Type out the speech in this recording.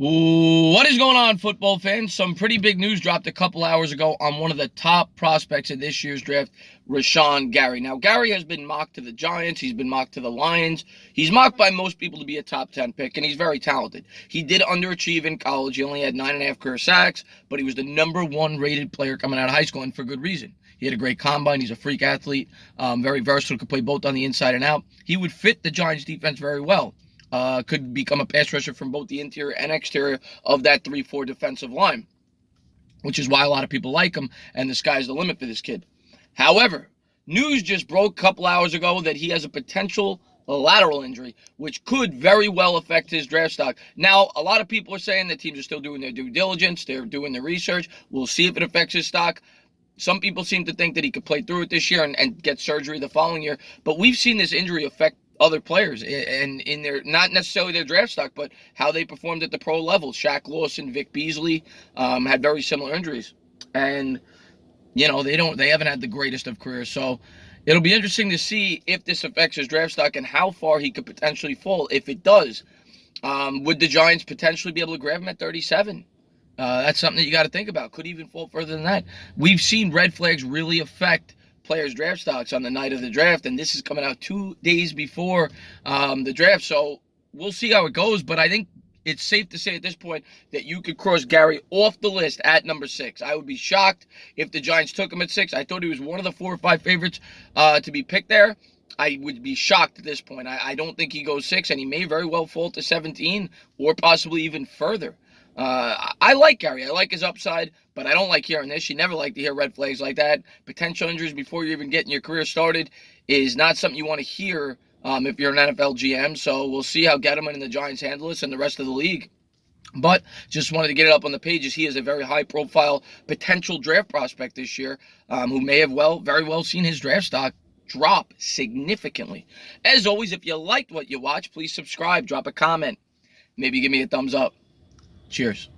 What is going on, football fans? Some pretty big news dropped a couple hours ago on one of the top prospects in this year's draft, Rashan Gary. Now, Gary has been mocked to the Giants. He's been mocked to the Lions. He's mocked by most people to be a top 10 pick, and he's very talented. He did underachieve in college. He only had 9.5 career sacks, but he was the number one rated player coming out of high school, and for good reason. He had a great combine. He's a freak athlete, very versatile, could play both on the inside and out. He would fit the Giants defense very well. Could become a pass rusher from both the interior and exterior of that 3-4 defensive line, which is why a lot of people like him, and the sky's the limit for this kid. However, news just broke a couple hours ago that he has a potential lateral injury, which could very well affect his draft stock. Now, a lot of people are saying that teams are still doing their due diligence. They're doing their research. We'll see if it affects his stock. Some people seem to think that he could play through it this year and get surgery the following year, but we've seen this injury affect other players and in their, not necessarily their draft stock, but how they performed at the pro level. Shaq Lawson, Vic Beasley had very similar injuries, and they haven't had the greatest of careers. So it'll be interesting to see if this affects his draft stock and how far he could potentially fall. If it does, would the Giants potentially be able to grab him at 37? That's something that you got to think about. Could even fall further than that. We've seen red flags really affect players' draft stocks on the night of the draft, and this is coming out 2 days before the draft, so we'll see how it goes. But I think it's safe to say at this point that you could cross Gary off the list at number 6. I would be shocked if the Giants took him at 6. I thought he was one of the 4 or 5 favorites to be picked there. I would be shocked at this point. I don't think he goes 6, and he may very well fall to 17 or possibly even further. I like Gary. I like his upside, but I don't like hearing this. You never like to hear red flags like that. Potential injuries before you're even getting your career started is not something you want to hear if you're an NFL GM. So we'll see how Gettleman and the Giants handle this and the rest of the league. But just wanted to get it up on the pages. He is a very high-profile potential draft prospect this year who may have very well seen his draft stock drop significantly. As always, if you liked what you watched, please subscribe, drop a comment, maybe give me a thumbs up. Cheers.